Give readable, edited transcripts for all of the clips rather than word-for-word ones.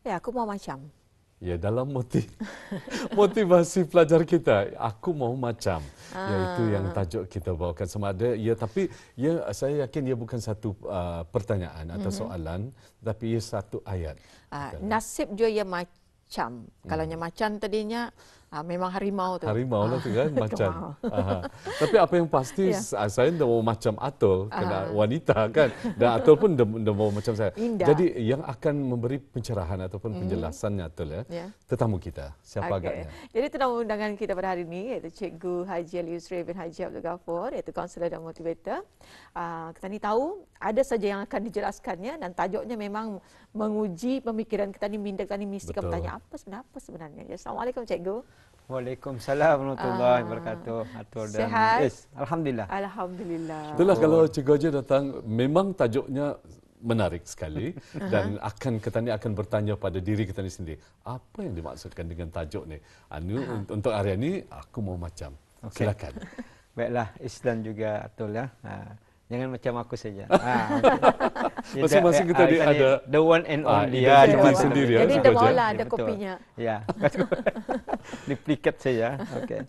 Ya, aku mau macam. Ya, dalam motivasi pelajar kita, aku mau macam, iaitu yang Ah. tajuk kita bawakan sama ada. Ya, tapi ya saya yakin ia bukan satu pertanyaan atau soalan, tapi ia satu ayat. Nasib dia ya macam. Kalau macan tadinya memang harimau tu. Harimau lah tu kan, Tu macan. mau. Tapi apa yang pasti, Ya. saya dah mau macam Atul, kena wanita kan. Dan Atul pun dah mau macam saya. Indah. Jadi yang akan memberi pencerahan ataupun penjelasannya Atul Ya. tetamu kita. Siapa agaknya? Jadi tetamu undangan kita pada hari ini iaitu Cikgu Haji Ali Yusri bin Haji Abdul Ghafur, iaitu kaunselor dan motivator. Kita ni tahu ada saja yang akan dijelaskannya dan tajuknya memang menguji pemikiran kita ni, minda kita ni mesti akan bertanya apa sebenarnya. Ya, Assalamualaikum Cikgu. Waalaikumsalam warahmatullahi wabarakatuh. Atul dan Sehat? Alhamdulillah. Alhamdulillah. Itulah kalau Cikgu Haji datang, memang tajuknya menarik sekali dan Ketani akan bertanya pada diri Ketani sendiri, apa yang dimaksudkan dengan tajuk ni? Untuk hari ini aku mau macam. Okay. Silakan. Baiklah, Islam juga Atul ya. Jangan macam aku saja. Masing-masing kita ada the one and only identiti sendiri ya. Jadi Cikgu Haji. maulah ada kopinya. Ya. Duplikat saja. Okey.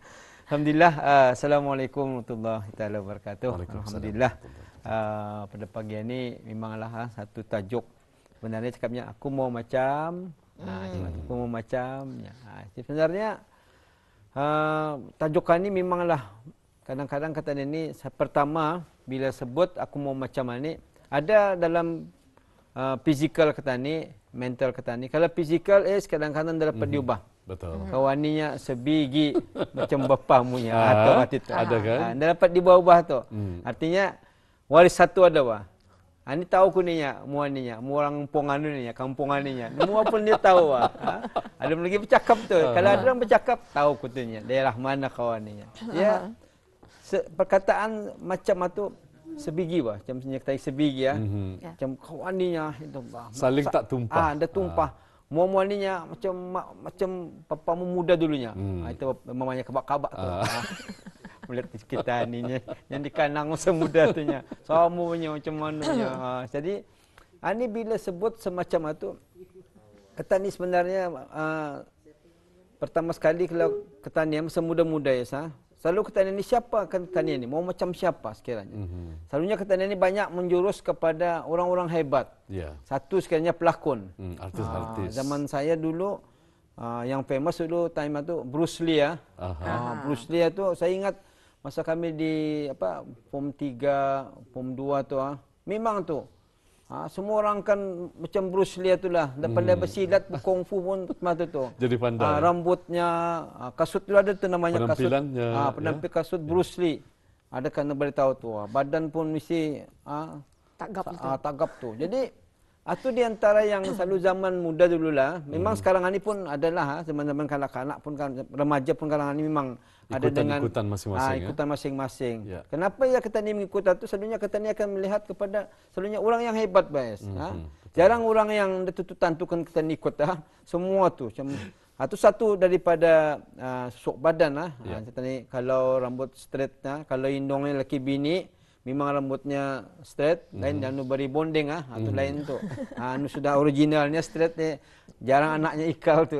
Alhamdulillah. Assalamualaikum warahmatullahi taala wabarakatuh. Alhamdulillah. Pada pagi ini memanglah satu tajuk. Sebenarnya cakapnya aku mau macam. Aku mau macam. Sebenarnya tajukan ini memanglah kadang-kadang kata ini pertama bila sebut aku mau macam ni ada dalam fizikal kata ni, mental kata ni. Kalau fizikal kadang-kadang dapat diubah. Betul. Kawaninya sebiji macam bapamunya atau mati tu. Ada kan? Dapat diubah-ubah tu. Artinya waris satu ada wah. Ini tahu kuninya, muaninya, orang kampung kampunganinya. Semua pun dia tahu wah. Ada lagi bercakap tu. Kalau ada orang bercakap tahu kutunya daerah mana kawaninya. Ya. Perkataan macam itu sebiji bah, macam kita sebiji ya. Macam kawaninya itu bah. Saling tak tumpah. Ada tumpah. Muaninya macam papamu muda dulunya. Itu mamanya kabak-kabak tu. Melihat kita ni yang dikanang masa muda tu nya. Semuanya macam mananya. Jadi ini bila sebut semacam itu kata ni sebenarnya pertama sekali kalau ketanian masa muda-muda ya selalu ketanian ni siapa akan ketanian ni? Mau macam siapa sekiranya? Selalunya ketanian ni banyak menjurus kepada orang-orang hebat. Yeah. Satu sekiranya pelakon. Artis-artis. Zaman saya dulu yang famous dulu time itu Bruce Lee ya. Bruce Lee itu saya ingat masa kami di form 3, form 2 tu memang tu. Semua orang kan macam Bruce Lee itulah. Pandai bersilat, kungfu pun mata tu. Jadi pandai. Rambutnya, kasut tu ada tu namanya kasut. Penampilannya. Kasut Bruce Lee. Ada kan beritahu tu. Badan pun mesti tagap tu. Jadi itu di antara yang selalu zaman muda dululah. Memang sekarang ini pun adalah zaman-zaman kanak-kanak pun kan remaja pun kalangan ini memang ada dengan ikutan masing-masing. Ikutan masing-masing. Ya. Kenapa ya kita ni mengikut itu? Selalunya kita ni akan melihat kepada selalunya orang yang hebat, guys. Jarang orang yang tututan tu kan kita ni ikut semua tu macam itu satu daripada sok badan kita ni kalau rambut straight kalau indongnya laki bini memang rambutnya straight, lain anu beri bonding itu lain tu. Anu sudah originalnya straight jarang anaknya ikal tu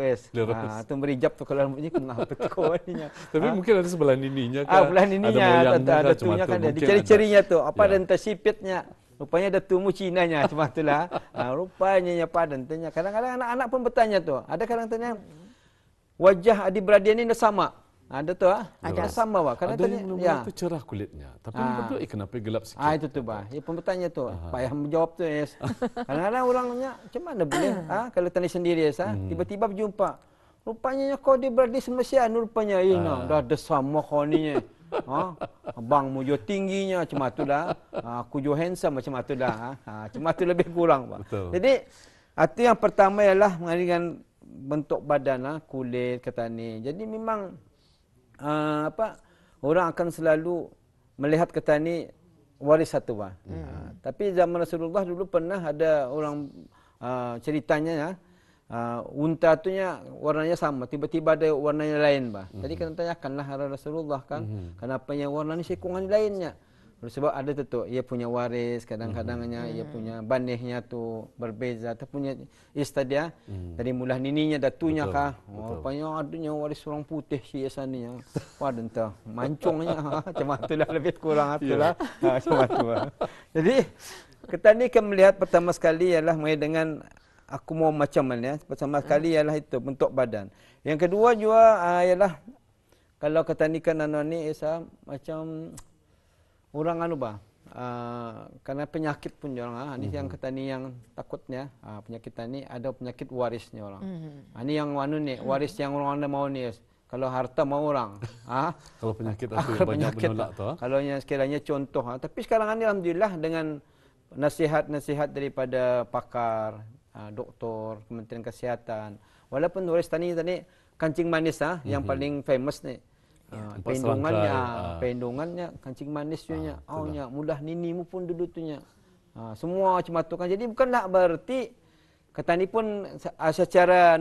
tu beri jab tu kalau rambutnya kena petikoninya. Tapi mungkin ada sebelah nininya kan. Belah nininya ada tunya kan ada ciri-cirinya tu. Apa dan tersipitnya. Rupanya ada tumu Cinanya cuma itulah. Rupanya padan tanya. Kadang-kadang anak-anak pun bertanya tu. Ada kadang tanya wajah adik-beradik ni dah sama. Ada tu ada sama bah. Ada yang mula-mula tu cerah kulitnya, tapi betul kenapa gelap sikit? Itu tu bah. Dia pun bertanya tu. Payah menjawab tu Kadang-kadang orangnya macam mana boleh kalau tanya sendiri tiba-tiba berjumpa. Rupanya kau dia berada di Malaysia rupanya dah ada sama kau ni. Abang mu jo tingginya macam itulah. Aku jo handsome macam itulah. Cuma tu lebih kurang bah. Jadi itu yang pertama ialah mengenai bentuk badan kulit kata ni. Jadi memang orang akan selalu melihat kata ni waris satu bah. Tapi zaman Rasulullah dulu pernah ada orang ceritanya unta tu nya warnanya sama, tiba-tiba ada warnanya lain bah. Jadi kena tanyakanlah Rasulullah kan, kenapa yang warna ni sekungan lainnya? Sebab ada tu ia punya waris, kadang-kadangnya ia punya banihnya tu berbeza. Ataupun dia dari mulah nininya datunya Betul, kah. betul. Rupanya adanya waris orang putih si asaninya. Wah entah mancungnya macam itulah lebih kurang itulah. Macam tu. Jadi kita ni akan melihat pertama sekali ialah mengenai dengan aku mau macam mana. Pertama sekali ialah itu bentuk badan. Yang kedua juga ialah kalau kita ni kan ni macam orang karena penyakit pun orang. Ini yang kata ni yang takutnya penyakit ni ada penyakit warisnya orang. Ini yang ni waris yang orang anda mau ni. Kalau harta mau orang. Kalau penyakit itu banyak menolak tu. Kalau yang sekiranya contoh. Tapi sekarang ni alhamdulillah dengan nasihat-nasihat daripada pakar, doktor, Kementerian Kesihatan. Walaupun waris tani kancing manis yang paling famous ni. Pendungannya kancing manis nya mudah ninimu pun dulu tunya semua macam tu kan. Jadi bukanlah berarti katani pun secara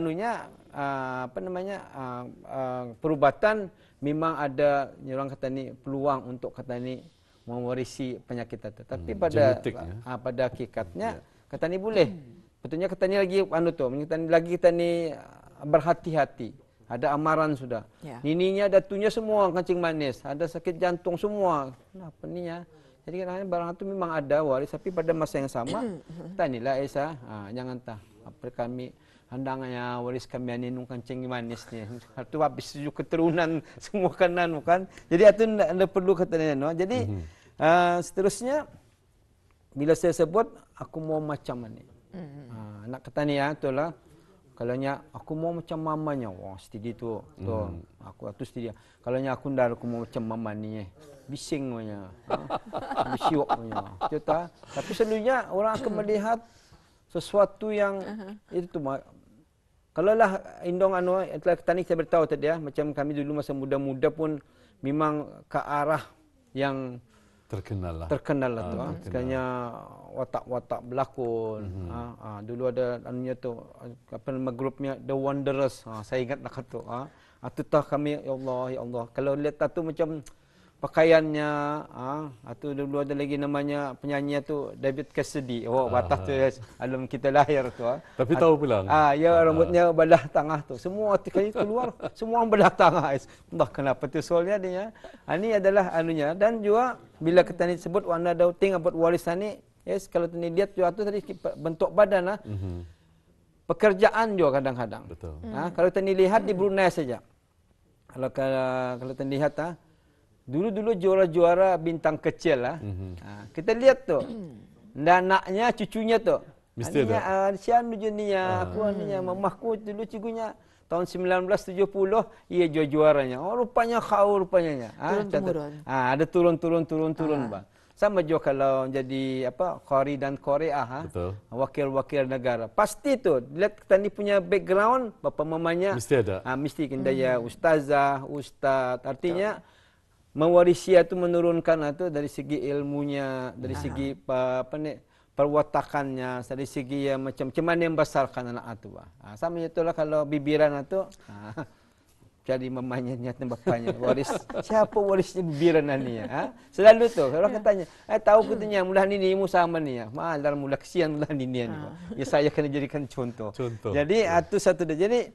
perubatan memang ada orang katani peluang untuk katani mewarisi penyakit itu. Tapi pada hakikatnya katani boleh. Betulnya katani lagi katani berhati-hati. Ada amaran sudah. Ya. Nininya datunya semua kancing manis. Ada sakit jantung semua. Kenapa ni ya? Jadi kadang-kadang barang itu memang ada waris. Tapi pada masa yang sama, tanilah Esa. Jangan tak. Apa kami, handangnya waris kami aninung kancing manis ni. Itu habis juga keturunan semua kanan bukan. Jadi itu anda perlu katanya. No? Jadi seterusnya, bila saya sebut, aku mau macam ni. Nak kata ni ya, itulah. Kalau aku mau macam mamanya, wah stidi tu, aku stidi. Kalau aku ndar aku mau macam mama ni, bising punya, bisiok punya. Tapi selalunya orang akan melihat sesuatu yang itu tu. Kalau lah indong itulah tadi saya beritahu tadi macam kami dulu masa muda-muda pun memang ke arah yang terkenal lah tu. Sekalinya watak-watak berlakon. Dulu ada anunya tu apa nama grupnya The Wanderers. Saya ingat nak tu. Itu tah kami ya Allah. Kalau lihat tu macam pakaiannya atau dulu ada lagi namanya penyanyi tu David Cassidy. Batas tu alam kita lahir tu. Tapi tahu pulang. Rambutnya belah tengah tu. Semua kali keluar semua belah tengah. Entah kenapa tu soalnya dia. Ini adalah anunya dan juga bila kita ni sebut warna dauting about warisan ni kalau tu ni lihat juga tu tadi bentuk badan pekerjaan juga kadang-kadang. Betul. Kalau kita ni lihat di Brunei saja. Kalau kita lihat dulu-dulu juara-juara bintang kecil kita lihat tu. Anaknya, cucunya tu. Mesti ada. Siapa juninya, aku aninya, mamahku dulu cigunya tahun 1970 ia juaranya. Rupanya rupanya. Turun-temurun. Ada turun-turun bang. Sama juga kalau jadi Qari dan Korea wakil-wakil negara. Pasti tu lihat kita ni punya background bapa mamanya mesti ada. Mesti kendaya ustazah, ustaz. Artinya mewarisi itu menurunkan itu dari segi ilmunya, dari segi perwatakannya, dari segi macam mana yang besarkan anak itu. Sama itulah kalau bibiran itu jadi mamanya niatnya bapaknya waris. Siapa warisnya bibiran ni selalu tu kalau katanya tahu katanya mulah ninimu sama ni malah mulah kesian mulah nini ni. Saya kena jadikan contoh. Jadi itu satu dia. Jadi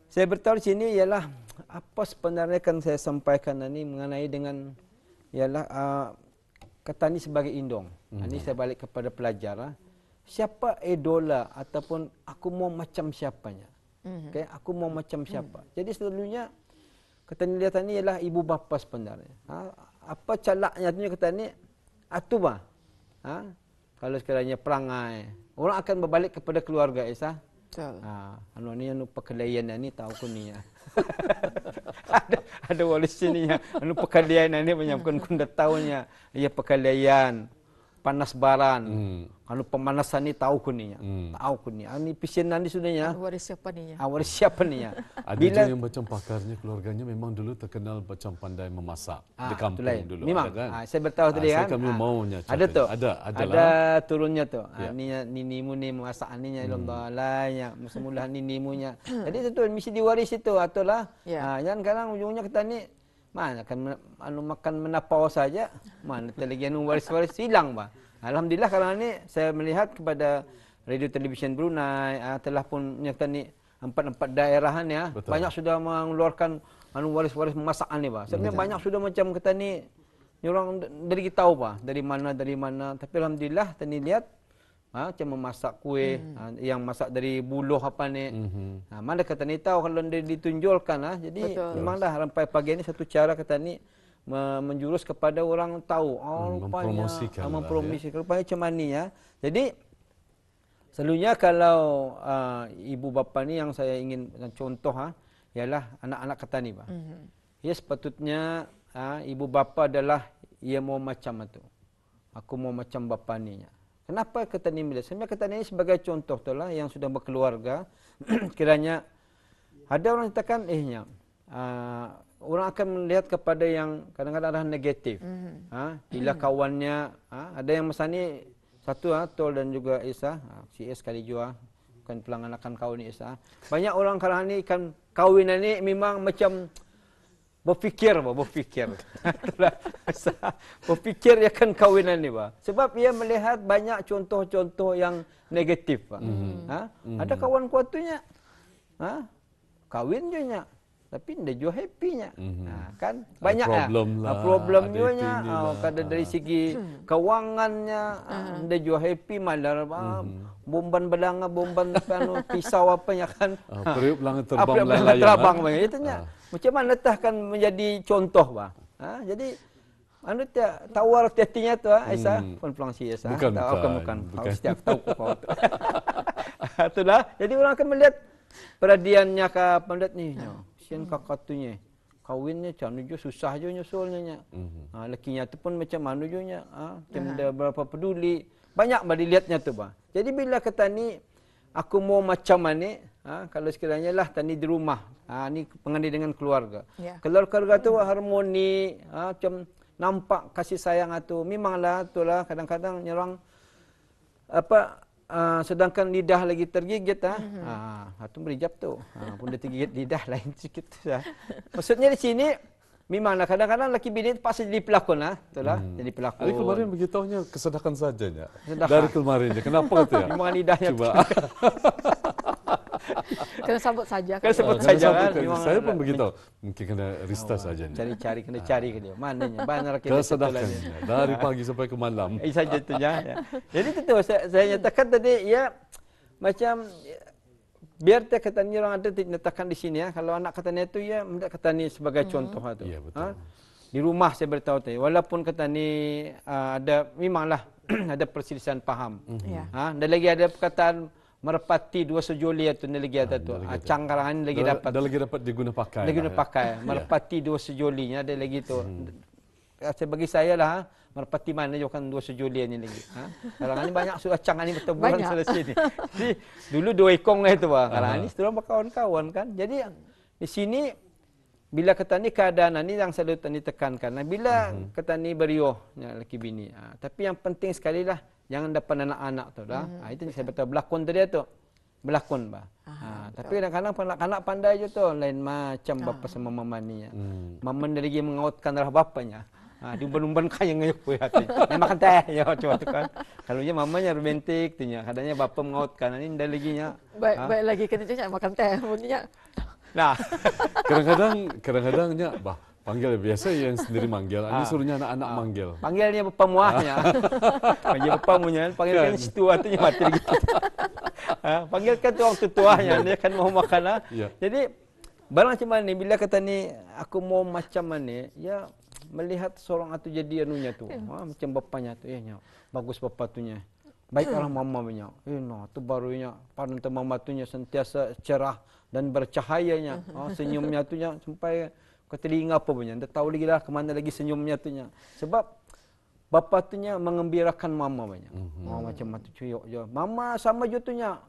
saya beritahu di sini ialah apa sebenarnya kan saya sampaikan ini mengenai dengan ialah kata ni sebagai indong. Ini saya balik kepada pelajar. Siapa idola ataupun aku mau macam siapanya. Okay, aku mau macam siapa. Jadi selalunya kata ni lihat ni ialah ibu bapa sebenarnya. Apa calaknya tu kata ni atuba. Kalau sekiranya perangai, orang akan berbalik kepada keluarga Isa. Ni pekerjaan ni tahu ku ni ada walis sini pekerjaan ni banyak kun dah tahunya ia pekerjaan panas baran. Kalau pemanasan ni tahu ku ni tahu ku ni. Ini pisinan ni sudahnya. Waris siapa ni? Waris siapa ni? Ada bila yang macam pakarnya keluarganya memang dulu terkenal macam pandai memasak di kampung dulu. Memang. Ada kan? Saya beritahu tadi kan. Kami maunya. Ada tu. Ada turunnya tu. Ninimu ni memasak aninya Allah lainnya. Semula ninimunya. Jadi itu mesti diwaris itu atulah. Jangan kadang ujungnya kita ni Mana akan makan menapau saja. Mana lagi waris-waris hilang, bah. Alhamdulillah kalau ni saya melihat kepada radio televisyen Brunei telah pun nyata ni empat daerah ni banyak sudah mengeluarkan waris-waris masakan ni, bah. Sebenarnya banyak sudah macam kata ni orang dari kita tahu, bah, dari mana. Tapi alhamdulillah tadi lihat macam memasak kuih yang masak dari buluh apa ni. Mana kata ni tahu kalau dia ditunjulkan jadi memang dah sampai pagi ni satu cara kata ni menjurus kepada orang tahu rupanya mempromosikan rupanya macam ni ya. Jadi selalunya kalau ibu bapa ni yang saya ingin contoh ialah anak-anak kata ni, bah. Ya sepatutnya ibu bapa adalah ia mau macam tu. Aku mau macam bapa ni. Kenapa kata ni bila? Sebenarnya kata ni sebagai contoh tu lah yang sudah berkeluarga. Kiranya ada orang katakan orang akan melihat kepada yang kadang-kadang ada negatif. Bila kawannya ada yang masa ni satu Tol dan juga Isa, si S kali jua bukan pelanggan akan kahwin Isa. Banyak orang kalau ni kan kahwinan ni memang macam berfikir. Berfikir dia akan kawinan ni, bah. Sebab ia melihat banyak contoh-contoh yang negatif, bah. Ada kawan kuatunya, kahwin je nya, tapi dia juga happy-nya. Kan banyak problem nya. Kadang dari segi kewangannya dia juga happy, malah bomban belanga, bomban pisau apanya kan. Periuk belanga terbang melayang. Itu nya. Macam mana kan menjadi contoh, bah. Jadi anu tawar tiatinya tu Aisyah pun pelang si Aisyah. Bukan. Setiap tahu kau. Itulah. Jadi orang akan melihat peradiannya ke pendat ni. Sian kakak tunya. Kawinnya macam nu susah je nyusulnya. Lakinya tu pun macam mana je nya. Macam dia berapa peduli. Banyak bah dilihatnya tu, bah. Jadi bila kata ni aku mau macam mana, kalau sekiranya lah tani di rumah, ni pengandi dengan keluarga. Kalau keluarga tu harmoni, macam nampak kasih sayang tu, memanglah itulah kadang-kadang nyerang sedangkan lidah lagi tergigit, tu berijab tu, pun dia tergigit lidah lain sikit. Maksudnya di sini memanglah kadang-kadang laki bini pasti jadi pelakon, itulah jadi pelakon. Hari kemarin beritahunya kesedahkan saja, dari kemarin je. Kenapa tu ya? Memang lidahnya coba. Kena sambut saja. Kena sebut saja kan. Saya pun begitu. Mungkin kena restart saja. Cari-cari, kena cari ke dia. Mananya? Benar kita kesedahkan dari pagi sampai ke malam. Saja tu ya. Jadi itu saya nyatakan tadi ya macam biar dia kata ni orang ada dinyatakan di sini kalau anak kata ni tu ya hendak kata ni sebagai contoh tu. Ya, betul. Di rumah saya beritahu tadi walaupun kata ni ada memanglah ada perselisihan faham. Dan lagi ada perkataan merpati dua sejoli tu lagi ada tu. Cangkarangan lagi dapat. Ada lagi dapat diguna pakai. Lagi guna pakai. Merpati dua sejolinya ada lagi tu. Bagi saya lah merpati mana juga kan dua sejoli ni lagi. Kalangan ni banyak sudah cangan ni berteburan selesai ni. Jadi dulu dua ekong lah itu, bah. Kalangan ni setelah berkawan-kawan kan. Jadi di sini bila kata ni keadaan ni yang selalu tadi tekankan. Bila kata ni beriuh laki bini. Tapi yang penting sekali lah jangan dapat anak-anak tu dah. Itu saya betul berlakon tadi tu. Berlakon, bah. Tapi kadang-kadang anak-anak pandai je tu lain macam bapa sama mama ni. Mama dia lagi mengautkan darah bapanya. Diumban-umban kaya ngayuk hati. Makan teh ya coba tu kan. Kalau dia mamanya romantik tu nya, kadangnya bapa mengautkan ni dah lagi nya. Baik lagi kena cakap makan teh punya. Nah, kadang-kadangnya bah panggil biasa yang sendiri manggil. Ini suruhnya anak-anak manggil. Panggilnya bapa muahnya. Panggil bapa muahnya, panggilkan situ artinya mati lagi. Panggilkan tu orang tuanya dia kan mau makan. Jadi barang macam mana ni bila kata ni aku mau macam mana ya melihat seorang itu jadi anunya tu. Macam bapanya tu ya bagus bapa tunya. Baiklah mamanya. No, tu barunya panutan mama tunya sentiasa cerah dan bercahayanya. Senyumnya tunya sampai ke telinga apa punya. Dia tahu lagi lah ke mana lagi senyumnya tunya. Sebab bapa tunya mengembirakan mama banyak. Macam matu cuyuk je. Mama sama je tunya.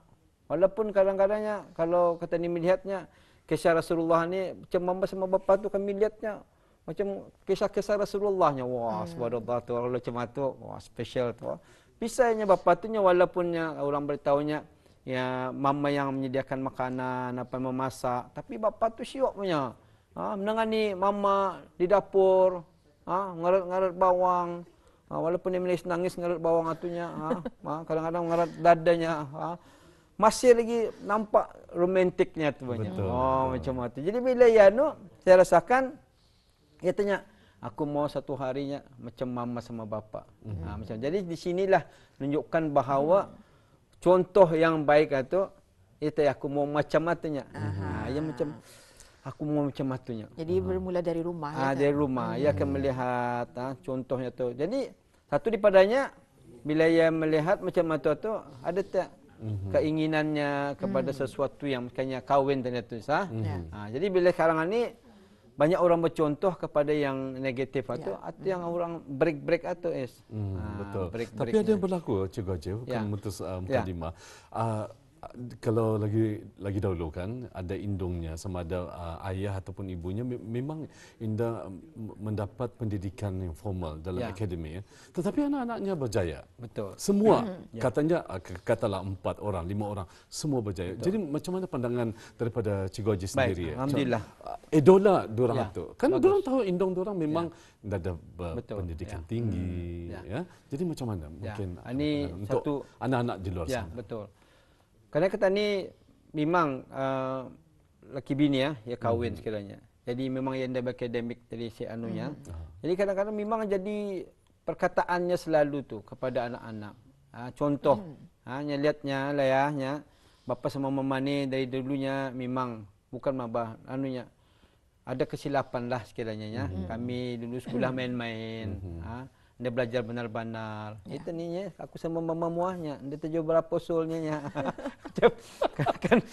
Walaupun kadang-kadangnya kalau kata ni melihatnya kisah Rasulullah ni macam mama sama bapa tu kami lihatnya macam kisah-kisah Rasulullahnya. Wah, subhanallah tu orang macam tu. Wah, special tu. Bisanya bapa tu nya walaupunnya orang beritahunya ya mama yang menyediakan makanan apa memasak, tapi bapa tu syok punya. menangani mama di dapur, ngarat-ngarat bawang. Walaupun dia nangis ngarat bawang atunya, kadang-kadang ngarat dadanya. Masih lagi nampak romantiknya tu banyak. Macam itu. Jadi bila ya saya rasakan, dia tanya, aku mau satu harinya macam mama sama bapa. Macam. Jadi di sinilah menunjukkan bahawa contoh yang baik itu, itu aku mau macam atunya. Ia macam aku mau macam atunya. Jadi bermula dari rumah. Dari rumah, ia akan melihat contohnya tu. Jadi satu daripadanya, bila ia melihat macam itu, ada tak keinginannya kepada sesuatu yang makanya kahwin tadi tu. Jadi bila sekarang ni banyak orang bercontoh kepada yang negatif atau yang orang break atau betul. Break Tapi ada yang berlaku Cik Gajah, bukan mutus mukadimah. Kalau lagi dahulu kan ada indungnya sama ada ayah ataupun ibunya memang indah mendapat pendidikan yang formal dalam akademi. Tetapi anak-anaknya berjaya. Betul. Semua katanya katalah 4 orang, 5 orang semua berjaya. Betul. Jadi macam mana pandangan daripada Cik Gajah sendiri? Alhamdulillah. Idola diorang tu. Kan diorang tahu indung diorang memang ada pendidikan tinggi. Jadi macam mana mungkin ini untuk anak-anak di luar sana? Betul. Kerana kita ni memang laki bini ya kahwin sekiranya. Jadi memang yang dia akademik dari si anunya. Jadi kadang-kadang memang jadi perkataannya selalu tu kepada anak-anak. Contoh, lihatnya layahnya bapa sama mama ni dari dulunya memang bukan mabah anunya. Ada kesilapan lah sekiranya ya. Kami dulu sekolah main-main. Dia belajar benar-benar. Itu ni aku sama mama muahnya. Dia tujuh berapa solnya. Kan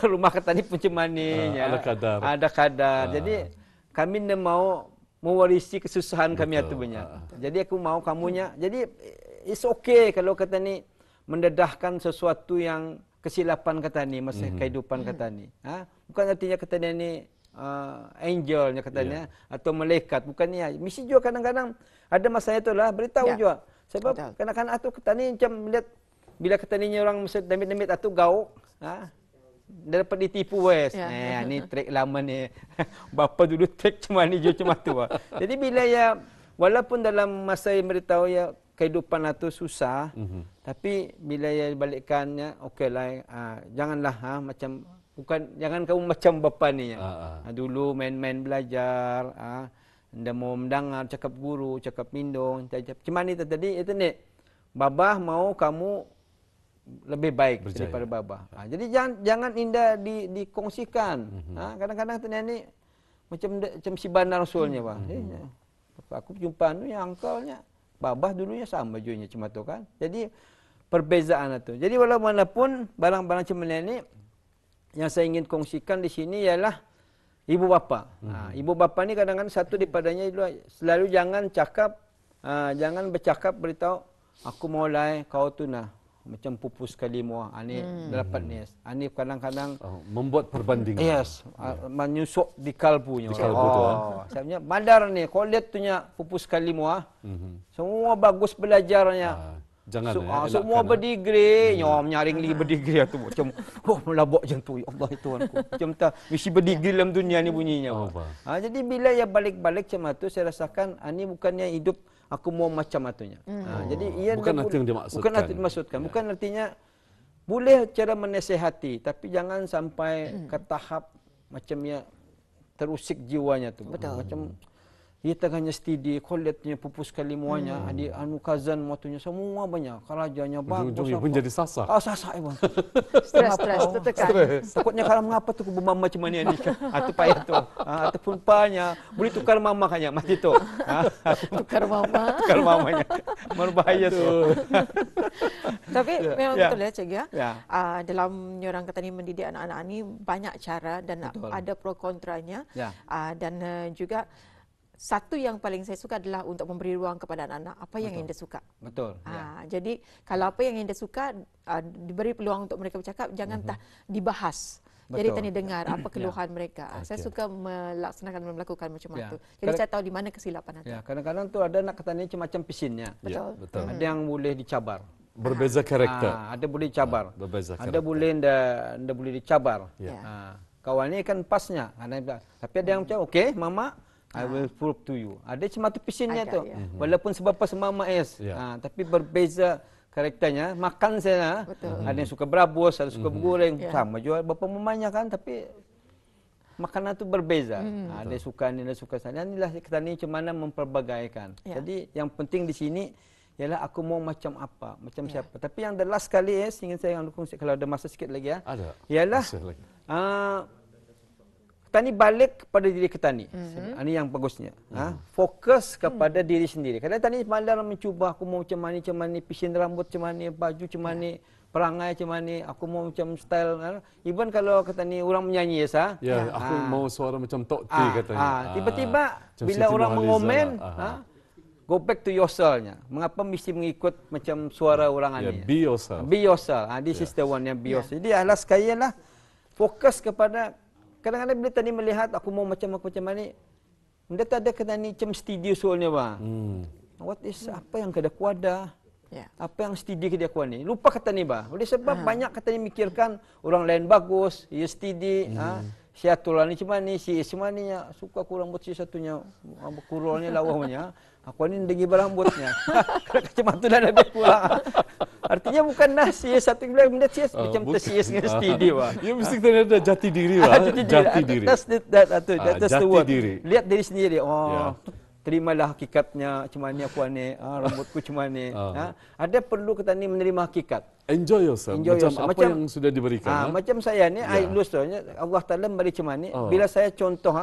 rumah kata ni pun macam mana. Ada kadar. Ada kadar. Jadi kami nak mau mewarisi kesusahan kami itu banyak. Jadi aku mau kamunya. Jadi it's okay kalau kata ni mendedahkan sesuatu yang kesilapan kata ni masa kehidupan kata ni. Bukan artinya kata ni angelnya katanya atau malaikat, bukannya. Mesti juga kadang-kadang ada masanya itulah beritahu juga. Sebab kadang-kadang atau kita ni macam melihat bila kita ni orang mesti demit-demit atau gauk, dia dapat ditipu wes. Ni trik lama ni. Bapa dulu trik cuma ni juga cuma tu. Jadi bila ya walaupun dalam masa yang beritahu ya kehidupan itu susah, tapi bila ya balikkannya okeylah, janganlah macam jangan kamu macam bapa ni ya. Dulu main-main belajar, anda mau mendengar cakap guru, cakap mindong, cakap ni tadi itu ni. Babah mau kamu lebih baik daripada babah. Jadi jangan indah dikongsikan. Kadang-kadang tu ni macam si banar rasulnya bah. Aku jumpa anu yang angkalnya babah dulunya sama junya cuma tu kan. Jadi perbezaan itu. Jadi walaupun barang-barang macam ni yang saya ingin kongsikan di sini ialah ibu bapa. Ibu bapa ni kadang-kadang satu daripadanya selalu jangan bercakap beritahu aku mau lai kau tu nah macam pupus kali muah. Ani dapat ni. Ani kadang-kadang membuat perbandingan. Yes, menyusuk di kalbunya. Di kalbu tu. Sebenarnya madar ni kau lihat tu nya pupus kali muah. Semua bagus belajarnya. Jangan semua berdigri, nyom nyaring lagi berdigri tu macam melabok macam tu. Ya Allah itu aku. Macam tak mesti berdigri dalam dunia ni bunyinya. Jadi bila ya balik-balik macam tu saya rasakan ini bukannya hidup aku mau macam atunya. Jadi ia bukan arti yang dimaksudkan. Bukan arti dimaksudkan. Bukan artinya boleh cara menasihati tapi jangan sampai ke tahap macam ya terusik jiwanya tu. Macam ia tengahnya studi, koletnya pupus kali muanya, adik anu kazan matunya semua banyak, kerajanya bagus. Ujung-ujung pun jadi sasak. Sasak bang. Stres, tertekan. Takutnya kalau mengapa tu mama macam mana ni? Atau payah tu. Ataupun panya, boleh tukar mama kanya macam tu. Tukar mama. Tukar mamanya. Berbahaya tu. Tapi memang betul ya Cik ya. Dalam orang kata ni mendidik anak-anak ni banyak cara dan ada pro kontranya. Dan juga satu yang paling saya suka adalah untuk memberi ruang kepada anak-anak apa yang anda suka. Betul. Jadi kalau apa yang anda suka diberi peluang untuk mereka bercakap, jangan dibahas. Betul. Jadi tadi dengar apa keluhan mereka. Saya suka melakukan macam itu. Jadi saya tahu di mana kesilapan itu. Kadang-kadang tu ada anak kata ni macam pisinnya. Betul. Ada yang boleh dicabar. Berbeza karakter. Ada boleh dicabar. Berbeza karakter. Ada boleh ndak boleh dicabar. kawan ni kan pasnya. Tapi ada yang macam, okey, mama, I will prove to you. Ada macam tu pisinnya tu. Walaupun seberapa semama tapi berbeza karakternya. Makan saya, ada yang suka berabus, ada yang suka bergoreng. Sama juga bapa mamanya kan, tapi makanan tu berbeza. Ada yang suka ni, ada yang suka sana. Inilah kita ni macam mana memperbagaikan. Jadi yang penting di sini ialah aku mau macam apa, macam siapa. Tapi yang the last kali ingin saya kongsi kalau ada masa sikit lagi Ada. Ialah kita ni balik kepada diri kita ni. Ini yang bagusnya. Fokus kepada diri sendiri. Kadang tadi malam mencuba aku mau macam mana, pisin rambut macam mana, baju macam mana, perangai macam mana, aku mau macam style. Even kalau kata ni orang menyanyi aku mau suara macam Tok T katanya. Tiba-tiba bila orang mengomen, go back to yourself-nya. Mengapa mesti mengikut macam suara orang ni? Be yourself. Be yourself. This is the one yang be yourself. Jadi alas sekalian lah fokus kepada, kadang-kadang bila tadi melihat aku mau macam mana, dia tak ada kata ni macam studio soalnya what is apa yang kada kuada? Apa yang studio dia kuat ni? Lupa kata ni Oleh sebab banyak kata ni mikirkan orang lain bagus, ia studio, si aturan ni macam ni, si ni suka kurang buat si satunya, kurangnya lawahnya. Aku ni dengi berambutnya. Macam tu dah lebih kurang. Artinya bukan nasi satu benda CS macam tersias dengan studio. Ya mesti kita ada jati diri Jati diri. That's the word. Diri. Lihat diri sendiri. Terimalah hakikatnya macam mana aku ni, rambutku macam mana. Ada perlu kita ni menerima hakikat. Enjoy yourself. Apa yang sudah diberikan. Macam saya ni, Allah Taala beri macam ni. Bila saya contoh,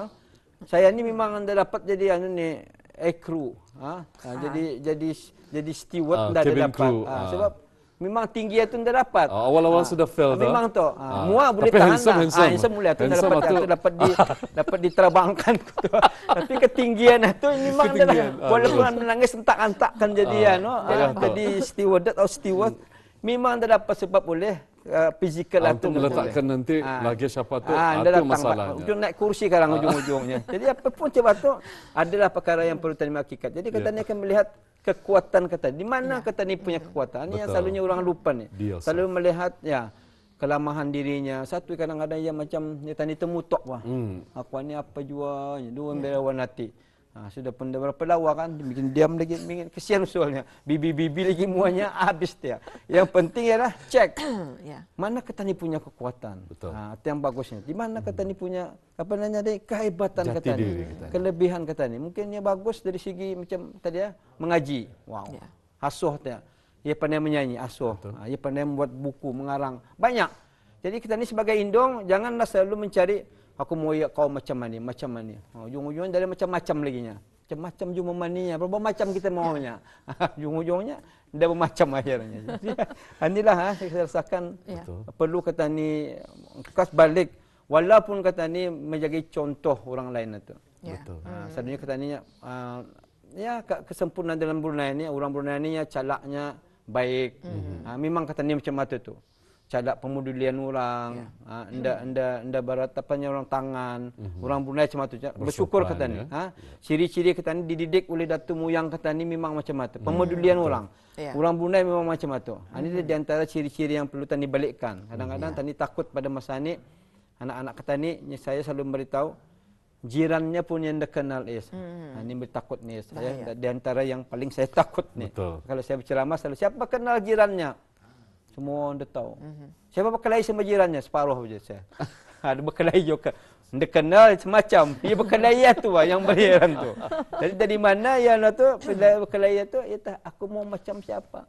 saya ni memang anda dapat jadi ni crew. Jadi steward dah ada dapat. Sebab memang tinggi itu dah dapat. Awal-awal sudah fail dah. Memang tu. Mua boleh tahan lah. Handsome boleh. Itu dapat diterbangkan. Tapi ketinggian itu memang dah. Walaupun menangis entak-entakkan jadi jadi steward atau steward. Memang dah dapat sebab boleh fizikal itu. Untuk meletakkan nanti lagi siapa tu. Itu masalahnya. Untuk naik kursi sekarang ujung-ujungnya. Jadi apa pun coba tu adalah perkara yang perlu terima hakikat. Jadi katanya akan melihat kekuatan kata. Di mana kata ni punya kekuatan? Ini yang selalunya orang lupa ni. Selalu melihat kelamahan dirinya. Satu kadang-kadang yang macam dia tani temutok Aku ni apa jua, dua berawan hati. Sudah pun berapa lawa kan, bikin diam lagi, bikin kesian soalnya. Bibi-bibi lagi muanya habis dia. Yang penting ialah cek mana kata ni punya kekuatan. Itu yang bagusnya. Di mana kata ni punya kehebatan kata ni, kelebihan kata ni. Mungkin dia bagus dari segi macam tadi mengaji. Wow. Asuh dia. Ia pandai menyanyi, asuh. Ia pandai membuat buku, mengarang. Banyak. Jadi kita ni sebagai indong janganlah selalu mencari aku mau kau macam mana. Ujung-ujungnya dari macam-macam lagi nya. Macam-macam cuma maninya. Berapa macam kita maunya. Ujung-ujungnya dah bermacam akhirnya. Jadi inilah saya rasakan perlu kata ni kas balik walaupun kata ni menjadi contoh orang lain itu. Betul. Sebenarnya kata ni kesempurnaan dalam Brunei ni, orang Brunei ni calaknya baik. Memang kata ni macam tu. Calak pemudulian orang, anda beratapannya orang tangan, orang Brunei macam tu. Bersyukur kata ni. Ciri-ciri kata ni dididik oleh datu moyang kata ni memang macam tu. Pemudulian orang. Orang Brunei memang macam tu. Ini di antara ciri-ciri yang perlu tani balikkan. Kadang-kadang tani takut pada masa ni anak-anak kata ni saya selalu beritahu jirannya pun yang dikenal ini bertakut ni saya di antara yang paling saya takut ni. Kalau saya berceramah selalu siapa kenal jirannya? Semua anda tahu. Siapa berkelahi sama jirannya? Separuh saja saya. Ada berkelahi juga. Anda kenal semacam. Dia berkelahi tu yang berheran tu. Jadi dari mana yang tu bila berkelahi tu? Aku mau macam siapa?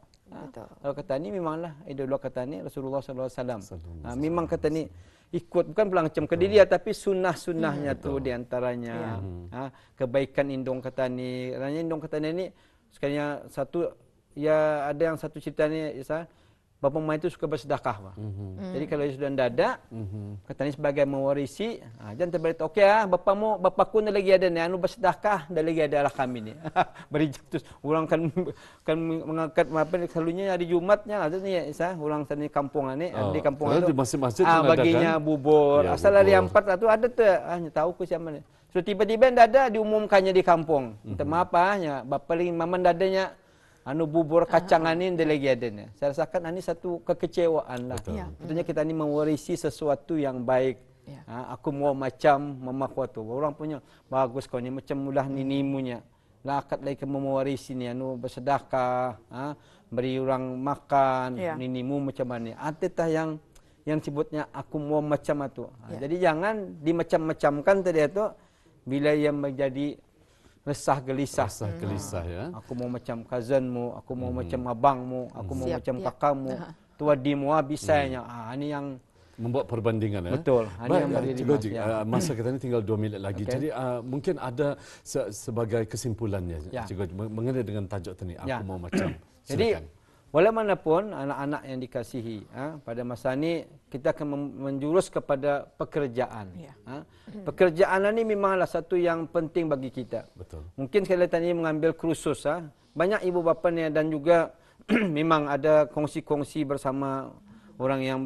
Kalau kata ni memanglah idola kata ni Rasulullah SAW. Memang kata ni ikut bukan pulang macam ke dia tapi sunnah-sunnahnya tu di antaranya. Kebaikan indung kata ni. Kerana indung kata ni sekalinya satu ada yang satu cerita ni bapa mama itu suka bersedekah. Jadi kalau sudah tidak ada, kata ni sebagai mewarisi, jangan terbalik. Okey bapaku ni lagi ada ni, anu bersedekah, dah lagi ada lah kami ni. Beri terus orang kan mengangkat apa selalunya hari Jumatnya ada ni orang sana kampung ni, di kampung itu di masjid-masjid baginya kan? Bubur. Asal hari 4 tu ada tu, tahu ku siapa ni. So tiba-tiba tidak ada diumumkannya di kampung. Minta maaf bapa lagi mama dadanya bubur kacangan ni dia lagi ada ni. Saya rasakan ini satu kekecewaan lah. Tentunya kita ni mewarisi sesuatu yang baik Ya. Aku mau macam mama aku tu. Orang punya bagus kau ni macam mudah ninimunya. Lakat lagi ke mewarisi ni anu bersedekah, beri orang makan, Ya. ninimu macam mana. Ada tah yang sebutnya aku mau macam itu. Ya. Jadi jangan dimacam-macamkan tadi itu bila yang menjadi resah gelisah. Rasa gelisah ya. Aku mau macam cousinmu, aku mau macam abangmu, aku mau Siap, macam ya. kakakmu. Tu adimu bisanya. Ini yang Membuat perbandingan ya. betul. Ini Baik, yang beri Cikgu rimas, Haji, ya. masa kita ni tinggal 2 minit lagi. Okey. Jadi mungkin ada sebagai kesimpulannya, Ya. Cikgu Haji, mengenai dengan tajuk tadi, aku Ya. mau macam. Jadi Silakan. walaupun anak-anak yang dikasihi, pada masa ini kita akan menjurus kepada pekerjaan. Ya. Pekerjaan ini memanglah satu yang penting bagi kita. Betul. Mungkin sekali tadi mengambil kursus. Banyak ibu bapa ni dan juga memang ada kongsi-kongsi bersama orang yang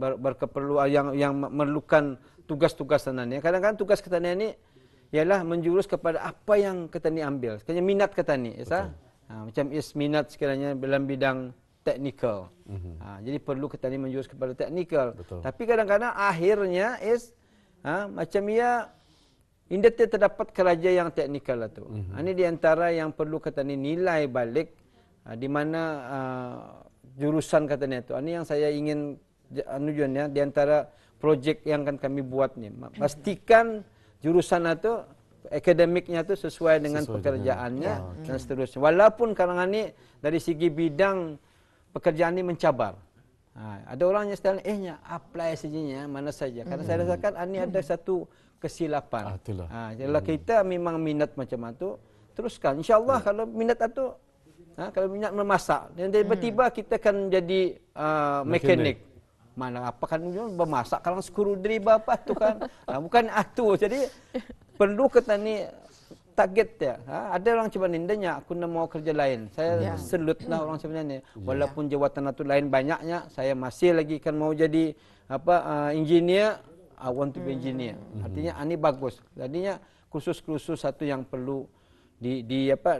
berkeperluan yang memerlukan tugas-tugas sana ni. Kadang-kadang tugas kita ni ialah menjurus kepada apa yang kita ni ambil. Sekiranya minat kita ni, macam minat sekiranya dalam bidang teknikal. Jadi perlu kita ni menjurus kepada teknikal. Betul. Tapi kadang-kadang akhirnya macam indah terdapat kerja yang teknikal itu. Ini di antara yang perlu kita ni nilai balik di mana jurusan katanya itu. Ini yang saya ingin di antara projek yang akan kami buat ni. Pastikan jurusan itu akademiknya itu sesuai dengan pekerjaannya dan seterusnya. Walaupun kadang-kadang ni dari segi bidang pekerjaan ini mencabar. Ada orang yang setelahnya apply saja mana saja. Karena saya rasakan ini ada satu kesilapan. Kalau kita memang minat macam itu, teruskan. InsyaAllah kalau minat itu, kalau minat memasak, dan tiba-tiba kita akan jadi mekanik. Mana apa kan bermasak kalau screwdriver apa tu kan. Bukan itu. Jadi perlu kita ni target ya. Ada orang cuba nindanya aku nak mau kerja lain. Saya selutlah orang sebenarnya. Walaupun jawatan itu lain banyaknya, saya masih lagi kan mau jadi engineer. I want to be engineer. Artinya ini bagus. Jadinya kursus-kursus satu yang perlu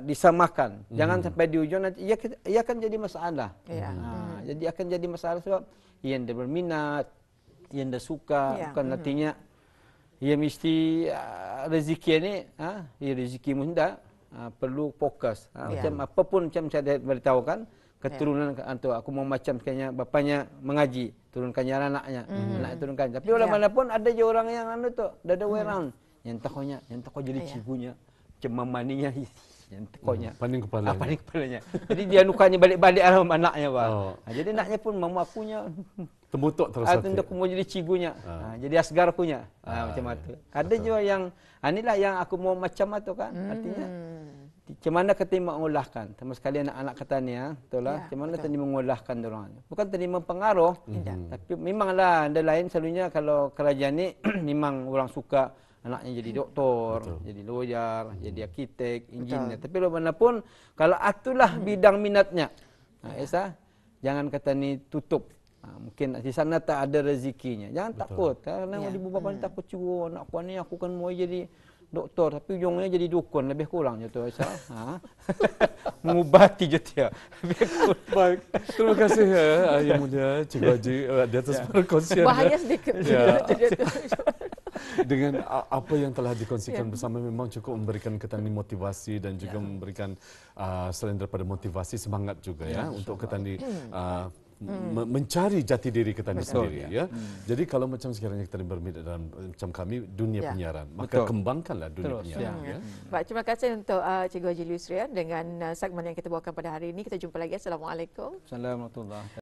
disamakan. Jangan sampai di ujung nanti ia akan jadi masalah. Jadi akan jadi masalah sebab ia anda berminat, ia anda suka, bukan artinya ia mesti rezeki ni, ia rezeki munda perlu fokus. Macam apapun macam saya beritahu kan, keturunan antu aku mau macam kayaknya bapaknya mengaji, turunkannya anaknya, anak turunkan. Tapi walaupun ada je orang yang anu tu, dah ada way around. Yang takut jadi cigunya, macam mamaninya yang tekonya. Paning kepalanya. Paning kepalanya. Jadi dia nukanya balik-balik dalam anaknya, Pak. Jadi anaknya pun mama akunya termutuk terus hati. Aku mau jadi cigunya. Jadi asgar akunya. Macam itu. Ada juga yang inilah yang aku mau macam itu kan. Artinya macam mana kita mengolahkan. Sama sekali anak-anak kata ni itulah. Macam mana tadi mengolahkan orang. Bukan tadi mempengaruh. Tapi memanglah ada lain selalunya kalau kerajaan ni memang orang suka anaknya jadi doktor, jadi lawyer, jadi arkitek, engineer. Tapi bagaimanapun kalau itulah bidang minatnya. Esa, jangan kata ni tutup. Mungkin di sana tak ada rezekinya. Jangan takut. Karena ibu bapa ni takut cium anak aku ni aku kan mau jadi doktor tapi ujungnya jadi dukun lebih kurang je tu Esa. Mengubati je dia. Baik. Terima kasih Yang Mulia Cikgu Haji di atas perkongsian. Bahaya sedikit. Dengan apa yang telah dikongsikan bersama memang cukup memberikan kita ni motivasi dan juga memberikan selain daripada motivasi semangat juga untuk kita ni mencari jati diri kita ni sendiri ya. Jadi kalau macam sekiranya kita berminat dalam macam kami dunia penyiaran, maka kembangkanlah dunia penyiaran ya. Baik, terima kasih untuk Cikgu Haji Yusrian dengan segmen yang kita bawakan pada hari ini. Kita jumpa lagi. Assalamualaikum. Assalamualaikum.